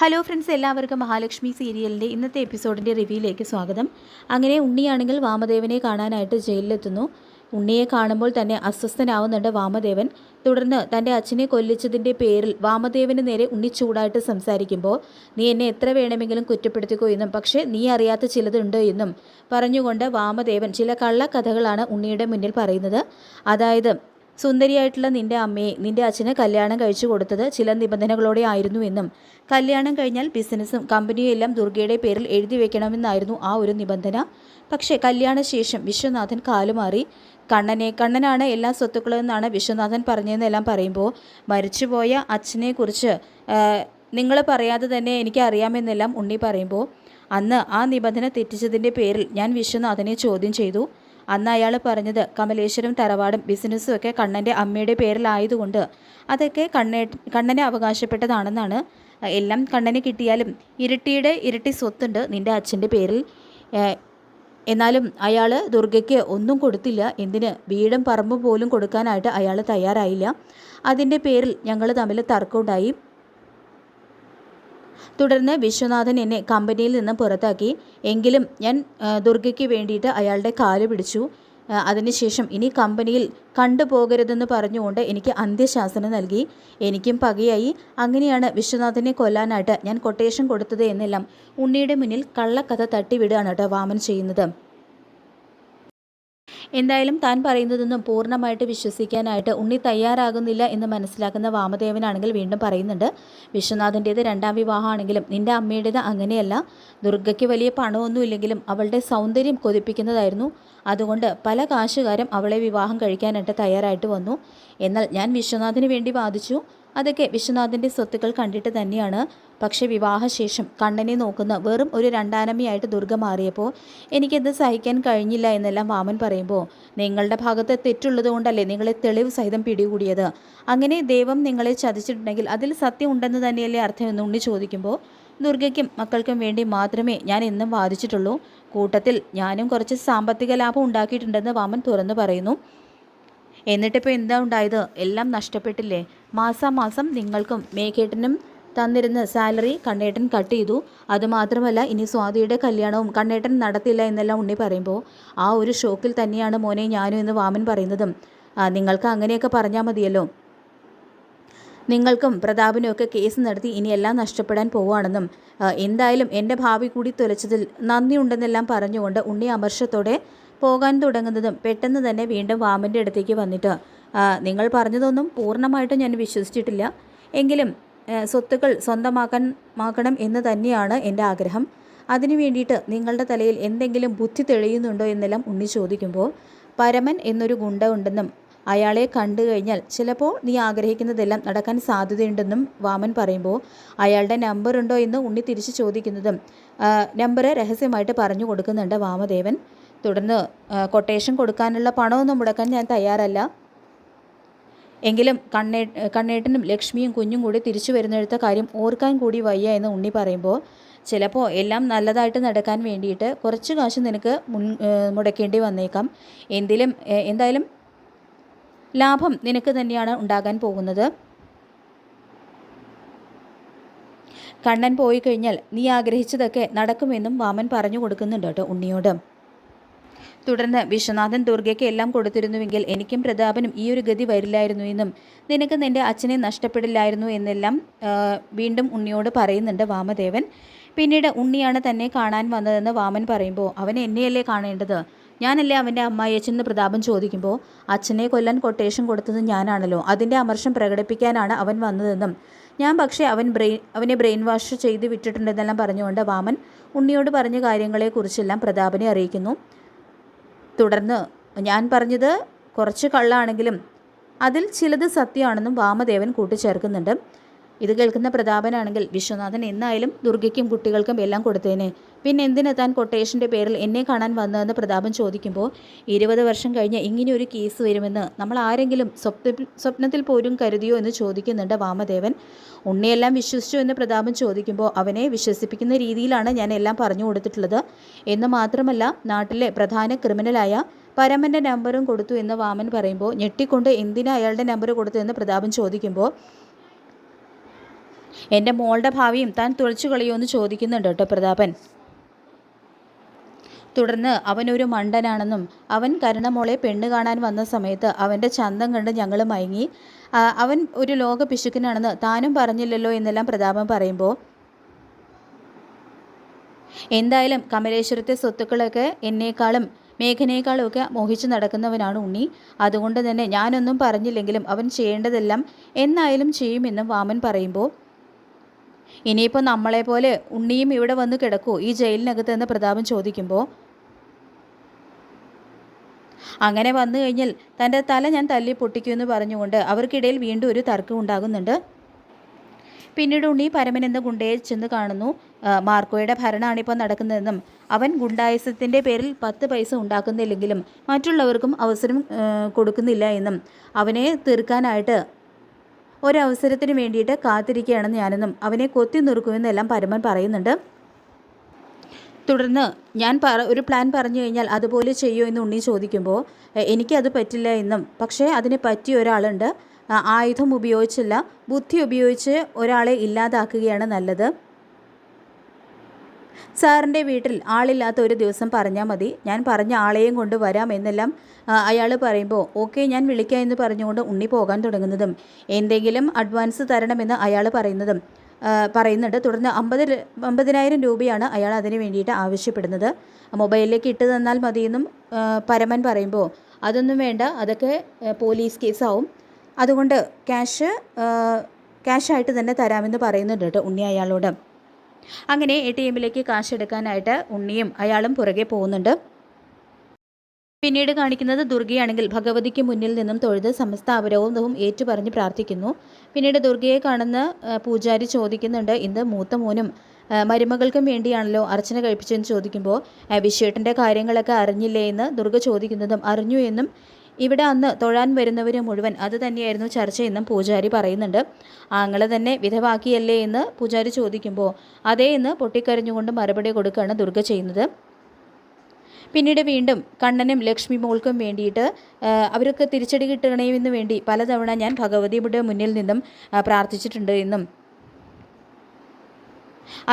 Hello friends, എല്ലാവർക്കും മഹാലക്ഷ്മി സീരിയലിൻ്റെ ഇന്നത്തെ എപ്പിസോഡിൻ്റെ റിവ്യൂയിലേക്ക് സ്വാഗതം. അങ്ങനെ ഉണ്ണിയാണെങ്കിൽ വാമദേവനെ കാണാനായിട്ട് ജയിലിലെത്തുന്നു. ഉണ്ണിയെ കാണുമ്പോൾ തന്നെ അസ്വസ്ഥനാവുന്നുണ്ട് വാമദേവൻ. തുടർന്ന് തൻ്റെ അച്ഛനെ കൊല്ലിച്ചതിൻ്റെ പേരിൽ വാമദേവന് നേരെ ഉണ്ണി ചൂടായിട്ട് സംസാരിക്കുമ്പോൾ, നീ എന്നെ എത്ര വേണമെങ്കിലും കുറ്റപ്പെടുത്തിക്കോ എന്നും പക്ഷേ നീ അറിയാത്ത ചിലതുണ്ട് എന്നും പറഞ്ഞുകൊണ്ട് വാമദേവൻ ചില കള്ളക്കഥകളാണ് ഉണ്ണിയുടെ മുന്നിൽ പറയുന്നത്. അതായത് സുന്ദരിയായിട്ടുള്ള നിൻ്റെ അമ്മയെ നിൻ്റെ അച്ഛന് കല്യാണം കഴിച്ചു കൊടുത്തത് ചില നിബന്ധനകളോടെ ആയിരുന്നു എന്നും കല്യാണം കഴിഞ്ഞാൽ ബിസിനസ്സും കമ്പനിയും എല്ലാം ദുർഗയുടെ പേരിൽ എഴുതി വെക്കണമെന്നായിരുന്നു ആ ഒരു നിബന്ധന. പക്ഷേ കല്യാണശേഷം വിശ്വനാഥൻ കാലുമാറി. കണ്ണനാണ് എല്ലാ സ്വത്തുക്കളും എന്നാണ് വിശ്വനാഥൻ പറഞ്ഞതെന്നെല്ലാം പറയുമ്പോൾ, മരിച്ചുപോയ അച്ഛനെക്കുറിച്ച് നിങ്ങൾ പറയാതെ തന്നെ എനിക്ക് അറിയാമെന്നെല്ലാം ഉണ്ണി പറയുമ്പോൾ, അന്ന് ആ നിബന്ധന തെറ്റിച്ചതിൻ്റെ പേരിൽ ഞാൻ വിശ്വനാഥനെ ചോദ്യം ചെയ്തു. അന്ന് അയാൾ പറഞ്ഞത് കമലേശ്വരം തറവാടും ബിസിനസ്സും ഒക്കെ കണ്ണൻ്റെ അമ്മയുടെ പേരിലായതുകൊണ്ട് അതൊക്കെ കണ്ണനെ അവകാശപ്പെട്ടതാണെന്നാണ്. എല്ലാം കണ്ണന് കിട്ടിയാലും ഇരട്ടി സ്വത്തുണ്ട് നിൻ്റെ അച്ഛൻ്റെ പേരിൽ. എന്നാലും അയാൾ ദുർഗയ്ക്ക് ഒന്നും കൊടുത്തില്ല. എന്തിന് വീടും പറമ്പും പോലും കൊടുക്കാനായിട്ട് അയാൾ തയ്യാറായില്ല. അതിൻ്റെ പേരിൽ ഞങ്ങൾ തമ്മിൽ തർക്കമുണ്ടായി. തുടർന്ന് വിശ്വനാഥൻ എന്നെ കമ്പനിയിൽ നിന്ന് പുറത്താക്കി. എങ്കിലും ഞാൻ ദുർഗയ്ക്ക് വേണ്ടിയിട്ട് അയാളുടെ കാല് പിടിച്ചു. അതിനുശേഷം ഇനി കമ്പനിയിൽ കണ്ടുപോകരുതെന്ന് പറഞ്ഞുകൊണ്ട് എനിക്ക് അന്ത്യശാസനം നൽകി. എനിക്കും പകയായി. അങ്ങനെയാണ് വിശ്വനാഥനെ കൊല്ലാനായിട്ട് ഞാൻ കൊട്ടേഷൻ കൊടുത്തത് എന്നെല്ലാം ഉണ്ണിയുടെ മുന്നിൽ കള്ളക്കഥ തട്ടിവിടുകയാണ് കേട്ടോ വാമൻ ചെയ്യുന്നത്. എന്തായാലും താൻ പറയുന്നതൊന്നും പൂർണ്ണമായിട്ട് വിശ്വസിക്കാനായിട്ട് ഉണ്ണി തയ്യാറാകുന്നില്ല എന്ന് മനസ്സിലാക്കുന്ന വാമദേവനാണെങ്കിൽ വീണ്ടും പറയുന്നുണ്ട്, വിശ്വനാഥൻ്റേത് രണ്ടാം വിവാഹമാണെങ്കിലും നിൻ്റെ അമ്മയുടേത് അങ്ങനെയല്ല. ദുർഗയ്ക്ക് വലിയ പണമൊന്നും ഇല്ലെങ്കിലും അവളുടെ സൗന്ദര്യം കൊതിപ്പിക്കുന്നതായിരുന്നു. അതുകൊണ്ട് പല കാശുകാരും അവളെ വിവാഹം കഴിക്കാനായിട്ട് തയ്യാറായിട്ട് വന്നു. എന്നാൽ ഞാൻ വിശ്വനാഥന് വേണ്ടി വാദിച്ചു. അതൊക്കെ വിശ്വനാഥൻ്റെ സ്വത്തുക്കൾ കണ്ടിട്ട് തന്നെയാണ്. പക്ഷേ വിവാഹശേഷം കണ്ണനെ നോക്കുന്ന വെറും ഒരു രണ്ടാനമ്മയായിട്ട് ദുർഗ മാറിയപ്പോൾ എനിക്കത് സഹിക്കാൻ കഴിഞ്ഞില്ല എന്നെല്ലാം വാമൻ പറയുമ്പോൾ, നിങ്ങളുടെ ഭാഗത്ത് തെറ്റുള്ളത് കൊണ്ടല്ലേ നിങ്ങളെ തെളിവ് സഹിതം പിടികൂടിയത്. അങ്ങനെ ദൈവം നിങ്ങളെ ചതിച്ചിട്ടുണ്ടെങ്കിൽ അതിൽ സത്യം ഉണ്ടെന്ന് തന്നെയല്ലേ അർത്ഥം എന്ന് ഉണ്ണി ചോദിക്കുമ്പോൾ, ദുർഗയ്ക്കും മക്കൾക്കും വേണ്ടി മാത്രമേ ഞാൻ എന്നും വാദിച്ചിട്ടുള്ളൂ. കൂട്ടത്തിൽ ഞാനും കുറച്ച് സാമ്പത്തിക ലാഭം ഉണ്ടാക്കിയിട്ടുണ്ടെന്ന് വാമൻ തുറന്നു പറയുന്നു. എന്നിട്ടിപ്പോൾ എന്താ ഉണ്ടായത്? എല്ലാം നഷ്ടപ്പെട്ടില്ലേ? മാസാമാസം നിങ്ങൾക്കും മേഘേട്ടനും തന്നിരുന്ന സാലറി കണ്ണേട്ടൻ കട്ട് ചെയ്തു. അതുമാത്രമല്ല ഇനി സ്വാതിയുടെ കല്യാണവും കണ്ണേട്ടൻ നടത്തില്ല എന്നെല്ലാം ഉണ്ണി പറയുമ്പോൾ, ആ ഒരു ഷോക്കിൽ തന്നെയാണ് മോനെ ഞാനും എന്ന് വാമൻ പറയുന്നതും. നിങ്ങൾക്ക് അങ്ങനെയൊക്കെ പറഞ്ഞാൽ മതിയല്ലോ. നിങ്ങൾക്കും പ്രതാപനും ഒക്കെ കേസ് നടത്തി ഇനി എല്ലാം നഷ്ടപ്പെടാൻ പോവുകയാണെന്നും എന്തായാലും എൻ്റെ ഭാവി കൂടി തുലച്ചതിൽ നന്ദിയുണ്ടെന്നെല്ലാം പറഞ്ഞുകൊണ്ട് ഉണ്ണി അമർഷത്തോടെ പോകാൻ തുടങ്ങുന്നതും പെട്ടെന്ന് തന്നെ വീണ്ടും വാമൻ്റെ അടുത്തേക്ക് വന്നിട്ട്, നിങ്ങൾ പറഞ്ഞതൊന്നും പൂർണ്ണമായിട്ടും ഞാൻ വിശ്വസിച്ചിട്ടില്ല. എങ്കിലും സ്വത്തുക്കൾ സ്വന്തമാക്കണം എന്ന് തന്നെയാണ് എൻ്റെ ആഗ്രഹം. അതിനു വേണ്ടിയിട്ട് നിങ്ങളുടെ തലയിൽ എന്തെങ്കിലും ബുദ്ധി തെളിയുന്നുണ്ടോ എന്നെല്ലാം ഉണ്ണി ചോദിക്കുമ്പോൾ, പരമൻ എന്നൊരു ഗുണ്ട ഉണ്ടെന്നും അയാളെ കണ്ടു കഴിഞ്ഞാൽ ചിലപ്പോൾ നീ ആഗ്രഹിക്കുന്നതെല്ലാം നടക്കാൻ സാധ്യതയുണ്ടെന്നും വാമൻ പറയുമ്പോൾ, അയാളുടെ നമ്പർ ഉണ്ടോ എന്ന് ഉണ്ണി തിരിച്ച് ചോദിക്കുന്നതും നമ്പർ രഹസ്യമായിട്ട് പറഞ്ഞു കൊടുക്കുന്നുണ്ട് വാമദേവൻ. തുടർന്ന് കൊട്ടേഷൻ കൊടുക്കാനുള്ള പണമൊന്നും മുടക്കാൻ ഞാൻ തയ്യാറല്ല. എങ്കിലും കണ്ണേട്ടനും ലക്ഷ്മിയും കുഞ്ഞും കൂടി തിരിച്ചു വരുന്നെടുത്ത കാര്യം ഓർക്കാൻ കൂടി വയ്യ എന്ന് ഉണ്ണി പറയുമ്പോൾ, ചിലപ്പോൾ എല്ലാം നല്ലതായിട്ട് നടക്കാൻ വേണ്ടിയിട്ട് കുറച്ച് കാശ് നിനക്ക് മുടക്കേണ്ടി വന്നേക്കാം. എന്തായാലും ലാഭം നിനക്ക് തന്നെയാണ് ഉണ്ടാകാൻ പോകുന്നത്. കണ്ണൻ പോയി കഴിഞ്ഞാൽ നീ ആഗ്രഹിച്ചതൊക്കെ നടക്കുമെന്നും വാമൻ പറഞ്ഞു കൊടുക്കുന്നുണ്ട് കേട്ടോ ഉണ്ണിയോട്. തുടർന്ന് വിശ്വനാഥൻ ദുർഗയ്ക്ക് എല്ലാം കൊടുത്തിരുന്നുവെങ്കിൽ എനിക്കും പ്രതാപനും ഈ ഒരു ഗതി വരില്ലായിരുന്നു എന്നും നിനക്ക് നിൻ്റെ അച്ഛനെ നഷ്ടപ്പെടില്ലായിരുന്നു എന്നെല്ലാം വീണ്ടും ഉണ്ണിയോട് പറയുന്നുണ്ട് വാമദേവൻ. പിന്നീട് ഉണ്ണിയാണ് തന്നെ കാണാൻ വന്നതെന്ന് വാമൻ പറയുമ്പോൾ, അവൻ എന്നെയല്ലേ കാണേണ്ടത്? ഞാനല്ലേ അവൻ്റെ അമ്മായിയച്ഛനെന്ന് പ്രതാപൻ ചോദിക്കുമ്പോൾ, അച്ഛനെ കൊല്ലാൻ കൊട്ടേഷൻ കൊടുത്തത് ഞാനാണല്ലോ. അതിൻ്റെ അമർഷം പ്രകടിപ്പിക്കാനാണ് അവൻ വന്നതെന്നും ഞാൻ പക്ഷേ അവനെ ബ്രെയിൻ വാഷ് ചെയ്ത് വിട്ടിട്ടുണ്ടെന്നെല്ലാം പറഞ്ഞുകൊണ്ട് വാമൻ ഉണ്ണിയോട് പറഞ്ഞ കാര്യങ്ങളെക്കുറിച്ചെല്ലാം പ്രതാപനെ അറിയിക്കുന്നു. തുടർന്ന് ഞാൻ പറഞ്ഞത് കുറച്ച് കള്ളാണെങ്കിലും അതിൽ ചിലത് സത്യമാണെന്നും വാമദേവൻ കൂട്ടിച്ചേർക്കുന്നുണ്ട്. ഇത് കേൾക്കുന്ന പ്രതാപനാണെങ്കിൽ, വിശ്വനാഥൻ എന്നായാലും ദുർഗയ്ക്കും കുട്ടികൾക്കും എല്ലാം കൊടുത്തേനെ, പിന്നെ എന്തിനാ താൻ കൊട്ടേഷൻ്റെ പേരിൽ എന്നെ കാണാൻ വന്നതെന്ന് പ്രതാപൻ ചോദിക്കുമ്പോൾ, 20 വർഷം കഴിഞ്ഞ് ഇങ്ങനെ ഒരു കേസ് വരുമെന്ന് നമ്മൾ ആരെങ്കിലും സ്വപ്നത്തിൽ പോലും കരുതിയോ എന്ന് ചോദിക്കുന്നുണ്ട് വാമദേവൻ. ഉണ്ണിയെല്ലാം വിശ്വസിച്ചു എന്ന് പ്രതാപൻ ചോദിക്കുമ്പോൾ, അവനെ വിശ്വസിപ്പിക്കുന്ന രീതിയിലാണ് ഞാൻ എല്ലാം പറഞ്ഞു കൊടുത്തിട്ടുള്ളത് എന്ന് മാത്രമല്ല നാട്ടിലെ പ്രധാന ക്രിമിനലായ പരമൻ്റെ നമ്പറും കൊടുത്തു എന്ന് വാമൻ പറയുമ്പോൾ, ഞെട്ടിക്കൊണ്ട് എന്തിനാ അയാളുടെ നമ്പർ കൊടുത്തതെന്ന് പ്രതാപൻ ചോദിക്കുമ്പോൾ, എൻ്റെ മോളുടെ ഭാവിയും താൻ തുളച്ചു കളയുമെന്ന് ചോദിക്കുന്നുണ്ട് കേട്ടോ പ്രതാപൻ. തുടർന്ന് അവനൊരു മണ്ടനാണെന്നും അവൻ കരുണമോളെ പെണ്ണ് കാണാൻ വന്ന സമയത്ത് അവൻ്റെ ചന്തം കണ്ട് ഞങ്ങൾ മയങ്ങി, അവൻ ഒരു ലോക പിശുക്കനാണെന്ന് താനും പറഞ്ഞില്ലല്ലോ എന്നെല്ലാം പ്രതാപൻ പറയുമ്പോൾ, എന്തായാലും കമലേശ്വരത്തെ സ്വത്തുക്കളൊക്കെ എന്നേക്കാളും മേഘനേക്കാളും ഒക്കെ മോഹിച്ചു നടക്കുന്നവനാണ് ഉണ്ണി. അതുകൊണ്ട് തന്നെ ഞാനൊന്നും പറഞ്ഞില്ലെങ്കിലും അവൻ ചെയ്യേണ്ടതെല്ലാം എന്നായാലും ചെയ്യുമെന്നും വാമൻ പറയുമ്പോൾ, ഇനിയിപ്പോൾ നമ്മളെപ്പോലെ ഉണ്ണിയും ഇവിടെ വന്ന് കിടക്കുമോ ഈ ജയിലിനകത്ത് എന്ന് പ്രതാപൻ ചോദിക്കുമ്പോൾ, അങ്ങനെ വന്നു കഴിഞ്ഞാൽ തൻ്റെ തല ഞാൻ തല്ലി പൊട്ടിക്കുമെന്ന് പറഞ്ഞുകൊണ്ട് അവർക്കിടയിൽ വീണ്ടും ഒരു തർക്കം ഉണ്ടാകുന്നുണ്ട്. പിന്നീട് ഉണ്ണി പരമൻ എന്ന ഗുണ്ടയെ ചെന്ന് കാണുന്നു. മാർക്കോയുടെ ഭരണമാണിപ്പോൾ നടക്കുന്നതെന്നും അവൻ ഗുണ്ടായസത്തിൻ്റെ പേരിൽ 10 പൈസ ഉണ്ടാക്കുന്നില്ലെങ്കിലും മറ്റുള്ളവർക്കും അവസരം കൊടുക്കുന്നില്ല എന്നും അവനെ തീർക്കാനായിട്ട് ഒരവസരത്തിന് വേണ്ടിയിട്ട് കാത്തിരിക്കുകയാണെന്ന് ഞാനെന്നും അവനെ കൊത്തി നുറുക്കുമെന്നെല്ലാം പരമൻ പറയുന്നുണ്ട്. തുടർന്ന് ഞാൻ ഒരു പ്ലാൻ പറഞ്ഞു കഴിഞ്ഞാൽ അതുപോലെ ചെയ്യുമോ എന്ന് ഉണ്ണി ചോദിക്കുമ്പോൾ, എനിക്കത് പറ്റില്ല എന്നും, പക്ഷേ അതിന് പറ്റിയ ഒരാളുണ്ട്, ആയുധം ഉപയോഗിച്ചില്ല ബുദ്ധി ഉപയോഗിച്ച് ഒരാളെ ഇല്ലാതാക്കുകയാണ് നല്ലത്. സാറിൻ്റെ വീട്ടിൽ ആളില്ലാത്ത ഒരു ദിവസം പറഞ്ഞാൽ മതി, ഞാൻ പറഞ്ഞ ആളെയും കൊണ്ട് വരാം എന്നെല്ലാം അയാൾ പറയുമ്പോൾ, ഓക്കെ ഞാൻ വിളിക്കാം എന്ന് പറഞ്ഞുകൊണ്ട് ഉണ്ണി പോകാൻ തുടങ്ങുന്നതും എന്തെങ്കിലും അഡ്വാൻസ് തരണമെന്ന് അയാൾ പറയുന്നുണ്ട്. തുടർന്ന് 50,000 രൂപയാണ് അയാൾ അതിന് വേണ്ടിയിട്ട് ആവശ്യപ്പെടുന്നത്. മൊബൈലിലേക്ക് ഇട്ട് തന്നാൽ മതിയെന്നും പരമൻ പറയുമ്പോൾ, അതൊന്നും വേണ്ട, അതൊക്കെ പോലീസ് കേസാവും, അതുകൊണ്ട് ക്യാഷായിട്ട് തന്നെ തരാമെന്ന് പറയുന്നുണ്ട് കേട്ടോ ഉണ്ണി അയാളോട്. അങ്ങനെ ATMയിലേക്ക് കാശ് എടുക്കാനായിട്ട് ഉണ്ണിയും അയാളും പുറകെ പോകുന്നുണ്ട്. പിന്നീട് കാണിക്കുന്നത് ദുർഗയാണെങ്കിൽ ഭഗവതിക്ക് മുന്നിൽ നിന്നും തൊഴുത് സമസ്ത അവരോധവും ഏറ്റുപറഞ്ഞ് പ്രാർത്ഥിക്കുന്നു. പിന്നീട് ദുർഗയെ കാണുന്ന പൂജാരി ചോദിക്കുന്നുണ്ട്, ഇന്ന് മൂത്ത മോനും മരുമകൾക്കും വേണ്ടിയാണല്ലോ അർച്ചന കഴിപ്പിച്ചതെന്ന് ചോദിക്കുമ്പോൾ, വിശ്വേട്ടൻ്റെ കാര്യങ്ങളൊക്കെ അറിഞ്ഞില്ലേ എന്ന് ദുർഗ ചോദിക്കുന്നതും അറിഞ്ഞു എന്നും ഇവിടെ അന്ന് തൊഴാൻ വരുന്നവർ മുഴുവൻ അത് തന്നെയായിരുന്നു ചർച്ചയെന്നും പൂജാരി പറയുന്നുണ്ട്. ആങ്ങളെ തന്നെ വിധവാക്കിയല്ലേ എന്ന് പൂജാരി ചോദിക്കുമ്പോൾ അതേ എന്ന് പൊട്ടിക്കരഞ്ഞുകൊണ്ട് മറുപടി കൊടുക്കുകയാണ് ദുർഗ ചെയ്യുന്നത്. പിന്നീട് വീണ്ടും കണ്ണനും ലക്ഷ്മി മോൾക്കും വേണ്ടിയിട്ട് അവർക്ക് തിരിച്ചടി കിട്ടണമെന്ന് വേണ്ടി പലതവണ ഞാൻ ഭഗവതിയുടെ മുന്നിൽ നിന്നും പ്രാർത്ഥിച്ചിട്ടുണ്ട് എന്നും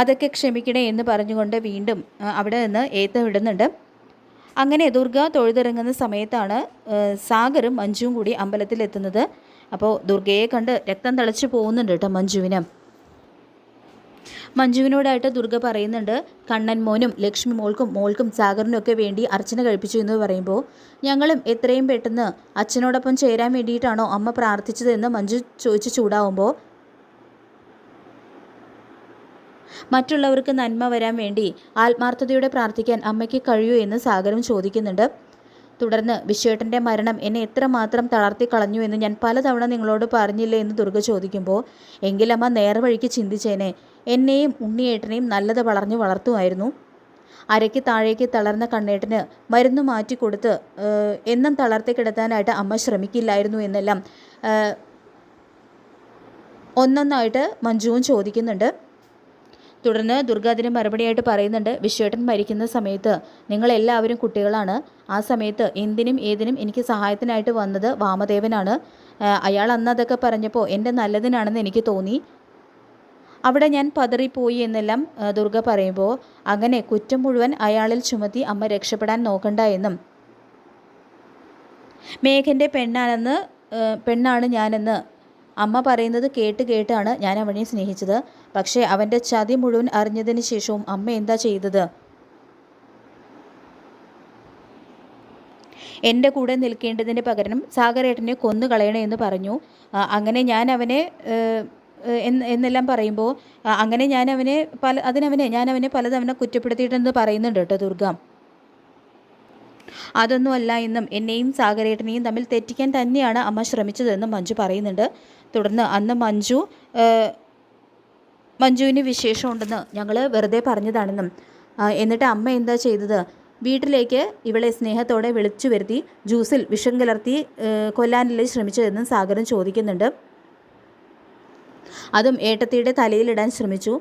അതൊക്കെ ക്ഷമിക്കണേ എന്ന് പറഞ്ഞുകൊണ്ട് വീണ്ടും അവിടെ നിന്ന് ഏത്തമിടുന്നുണ്ട്. അങ്ങനെ ദുർഗ തൊഴുതിറങ്ങുന്ന സമയത്താണ് സാഗറും മഞ്ജുവും കൂടി അമ്പലത്തിലെത്തുന്നത്. അപ്പോൾ ദുർഗയെ കണ്ട് രക്തം തിളച്ച് പോകുന്നുണ്ട് കേട്ടോ മഞ്ജുവിനോടായിട്ട് ദുർഗ പറയുന്നുണ്ട്, കണ്ണൻ മോനും ലക്ഷ്മി മോൾക്കും സാഗറിനൊക്കെ വേണ്ടി അർച്ചന കഴിപ്പിച്ചു എന്ന് പറയുമ്പോൾ, ഞങ്ങളും എത്രയും പെട്ടെന്ന് അച്ഛനോടൊപ്പം ചേരാൻ വേണ്ടിയിട്ടാണോ അമ്മ പ്രാർത്ഥിച്ചതെന്ന് മഞ്ജു ചോദിച്ച് ചൂടാവുമ്പോൾ, മറ്റുള്ളവർക്ക് നന്മ വരാൻ വേണ്ടി ആത്മാർത്ഥതയോടെ പ്രാർത്ഥിക്കാൻ അമ്മയ്ക്ക് കഴിയൂ എന്ന് സാഗരം ചോദിക്കുന്നുണ്ട്. തുടർന്ന് വിശ്വേട്ടൻ്റെ മരണം എന്നെ എത്രമാത്രം തളർത്തി കളഞ്ഞു എന്ന് ഞാൻ പലതവണ നിങ്ങളോട് പറഞ്ഞില്ലേ എന്ന് ദുർഗ ചോദിക്കുമ്പോൾ, എങ്കിലമ്മ നേർവഴിക്ക് ചിന്തിച്ചേനെ, എന്നെയും ഉണ്ണിയേട്ടനെയും നല്ലത് വളർത്തുമായിരുന്നു. അരയ്ക്ക് താഴേക്ക് തളർന്ന കണ്ണേട്ടന് മരുന്ന് മാറ്റിക്കൊടുത്ത് എന്നും തളർത്തി കിടത്താനായിട്ട് അമ്മ ശ്രമിക്കില്ലായിരുന്നു എന്നെല്ലാം ഒന്നൊന്നായിട്ട് മഞ്ജുവും ചോദിക്കുന്നുണ്ട്. തുടർന്ന് ദുർഗ അതിന് മറുപടിയായിട്ട് പറയുന്നുണ്ട്, വിശ്വേട്ടൻ മരിക്കുന്ന സമയത്ത് നിങ്ങളെല്ലാവരും കുട്ടികളാണ്. ആ സമയത്ത് എന്തിനും ഏതിനും എനിക്ക് സഹായത്തിനായിട്ട് വന്നത് വാമദേവനാണ്. അയാൾ അന്ന് അതൊക്കെ പറഞ്ഞപ്പോൾ എൻ്റെ നല്ലതിനാണെന്ന് എനിക്ക് തോന്നി. അവിടെ ഞാൻ പതറിപ്പോയി എന്നെല്ലാം ദുർഗ പറയുമ്പോൾ, അങ്ങനെ കുറ്റം മുഴുവൻ അയാളിൽ ചുമത്തി അമ്മ രക്ഷപ്പെടാൻ നോക്കണ്ട എന്നും, മേഘൻ്റെ പെണ്ണാണ് ഞാനെന്ന് അമ്മ പറയുന്നത് കേട്ടാണ് ഞാൻ അവനെ സ്നേഹിച്ചത്. പക്ഷേ അവൻ്റെ ചതി മുഴുവൻ അറിഞ്ഞതിന് ശേഷവും അമ്മ എന്താ ചെയ്തത്? എൻ്റെ കൂടെ നിൽക്കേണ്ടതിന് പകരം സാഗരേട്ടനെ കൊന്നു കളയണേ എന്ന് പറഞ്ഞു. അങ്ങനെ ഞാൻ അവനെ എന്നെല്ലാം പറയുമ്പോൾ, അങ്ങനെ ഞാൻ അവനെ പലതവണ കുറ്റപ്പെടുത്തിയിട്ടെന്ന് പറയുന്നുണ്ട് കേട്ടോ ദുർഗ. അതൊന്നുമല്ല എന്നും എന്നെയും സാഗരേട്ടനെയും തമ്മിൽ തെറ്റിക്കാൻ തന്നെയാണ് അമ്മ ശ്രമിച്ചതെന്നും മഞ്ജു പറയുന്നുണ്ട്. തുടർന്ന് അന്ന് മഞ്ജുവിന് വിശേഷമുണ്ടെന്ന് ഞങ്ങൾ വെറുതെ പറഞ്ഞതാണെന്നും, എന്നിട്ട് അമ്മ എന്താ ചെയ്തത്, വീട്ടിലേക്ക് ഇവളെ സ്നേഹത്തോടെ വിളിച്ചു വരുത്തി ജ്യൂസിൽ വിഷം കലർത്തി കൊല്ലാനല്ലേ ശ്രമിച്ചതെന്നും സാഗരൻ ചോദിക്കുന്നുണ്ട്. അതും ഏട്ടത്തിയുടെ തലയിലിടാൻ ശ്രമിച്ചു.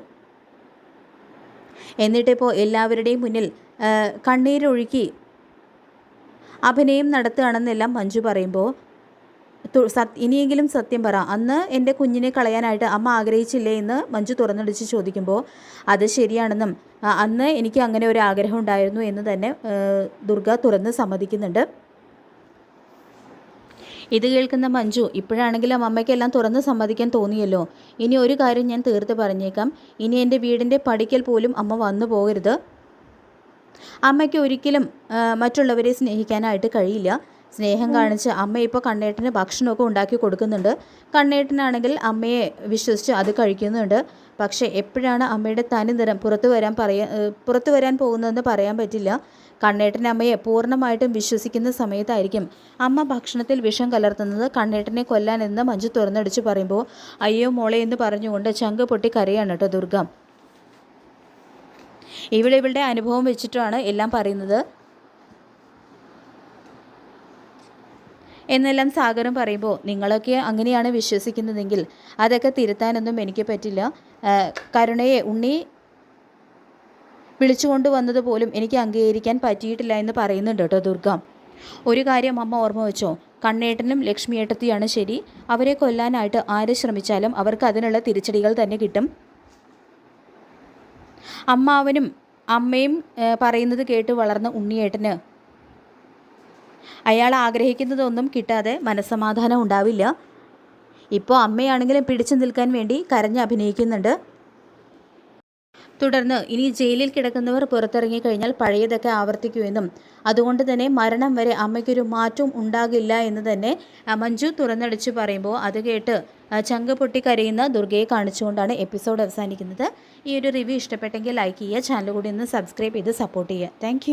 എന്നിട്ടിപ്പോൾ എല്ലാവരുടെയും മുന്നിൽ കണ്ണീരൊഴുക്കി അഭിനയം നടത്തുകയാണെന്നെല്ലാം മഞ്ജു പറയുമ്പോൾ, ഇനിയെങ്കിലും സത്യം പറ, അന്ന് എൻ്റെ കുഞ്ഞിനെ കളയാനായിട്ട് അമ്മ ആഗ്രഹിച്ചില്ലേ എന്ന് മഞ്ജു തുറന്നടിച്ച് ചോദിക്കുമ്പോൾ അത് ശരിയാണെന്നും അന്ന് എനിക്ക് അങ്ങനെ ഒരു ആഗ്രഹം ഉണ്ടായിരുന്നു എന്ന് തന്നെ ദുർഗ തുറന്ന് സമ്മതിക്കുന്നുണ്ട്. ഇത് കേൾക്കുന്ന മഞ്ജു, ഇപ്പോഴാണെങ്കിലും അമ്മയ്ക്കെല്ലാം തുറന്ന് സമ്മതിക്കാൻ തോന്നിയല്ലോ, ഇനി ഒരു കാര്യം ഞാൻ തീർത്ത് പറഞ്ഞേക്കാം, ഇനി എൻ്റെ വീടിൻ്റെ പടിക്കൽ പോലും അമ്മ വന്നു പോകരുത്. അമ്മയ്ക്ക് ഒരിക്കലും മറ്റുള്ളവരെ സ്നേഹിക്കാനായിട്ട് കഴിയില്ല. സ്നേഹം കാണിച്ച് അമ്മ ഇപ്പോൾ കണ്ണേട്ടന് ഭക്ഷണമൊക്കെ ഉണ്ടാക്കി കൊടുക്കുന്നുണ്ട്. കണ്ണേട്ടനാണെങ്കിൽ അമ്മയെ വിശ്വസിച്ച് അത് കഴിക്കുന്നുണ്ട്. പക്ഷേ എപ്പോഴാണ് അമ്മയുടെ തനി നിറം പുറത്തു വരാൻ പോകുന്നതെന്ന് പറയാൻ പറ്റില്ല. കണ്ണേട്ടൻ അമ്മയെ പൂർണ്ണമായിട്ടും വിശ്വസിക്കുന്ന സമയത്തായിരിക്കും അമ്മ ഭക്ഷണത്തിൽ വിഷം കലർത്തുന്നത്. കണ്ണേട്ടനെ കൊല്ലാൻ എന്ന് മഞ്ജു തുറന്നടിച്ച് പറയുമ്പോൾ അയ്യോ മോളെ എന്ന് പറഞ്ഞുകൊണ്ട് ചങ്ക് പൊട്ടി കരയാണ് കേട്ടോ ദുർഗ. ഇവളുടെ അനുഭവം വെച്ചിട്ടാണ് എല്ലാം പറയുന്നത് എന്നെല്ലാം സാഗരം പറയുമ്പോൾ നിങ്ങളൊക്കെ അങ്ങനെയാണ് വിശ്വസിക്കുന്നതെങ്കിൽ അതൊക്കെ തിരുത്താനൊന്നും എനിക്ക് പറ്റില്ല. കരുണയെ ഉണ്ണി വിളിച്ചുകൊണ്ട് വന്നത് പോലും എനിക്ക് അംഗീകരിക്കാൻ പറ്റിയിട്ടില്ല എന്ന് പറയുന്നുണ്ട് കേട്ടോ ദുർഗ. ഒരു കാര്യം അമ്മ ഓർമ്മ വെച്ചോ, കണ്ണേട്ടനും ലക്ഷ്മിയേട്ടത്തിയാണ് ശരി. അവരെ കൊല്ലാനായിട്ട് ആര് ശ്രമിച്ചാലും അവർക്ക് അതിനുള്ള തിരിച്ചടികൾ തന്നെ കിട്ടും. അമ്മാവനും അമ്മയും പറയുന്നത് കേട്ട് വളർന്ന ഉണ്ണിയേട്ടന് അയാൾ ആഗ്രഹിക്കുന്നതൊന്നും കിട്ടാതെ മനസ്സമാധാനം ഉണ്ടാവില്ല. ഇപ്പോൾ അമ്മയാണെങ്കിലും പിടിച്ചു നിൽക്കാൻ വേണ്ടി കരഞ്ഞ് അഭിനയിക്കുന്നുണ്ട്. തുടർന്ന് ഇനി ജയിലിൽ കിടക്കുന്നവർ പുറത്തിറങ്ങിക്കഴിഞ്ഞാൽ പഴയതൊക്കെ ആവർത്തിക്കുമെന്നും അതുകൊണ്ട് തന്നെ മരണം വരെ അമ്മയ്ക്കൊരു മാറ്റവും ഉണ്ടാകില്ല എന്ന് തന്നെ മഞ്ജു തുറന്നടിച്ച് പറയുമ്പോൾ അത് കേട്ട് ചങ്ക് പൊട്ടി കരയുന്ന ദുർഗയെ കാണിച്ചുകൊണ്ടാണ് എപ്പിസോഡ് അവസാനിക്കുന്നത്. ഈ ഒരു റിവ്യൂ ഇഷ്ടപ്പെട്ടെങ്കിൽ ലൈക്ക് ചെയ്യുക, ചാനൽ കൂടി ഒന്ന് സബ്സ്ക്രൈബ് ചെയ്ത് സപ്പോർട്ട് ചെയ്യുക. താങ്ക്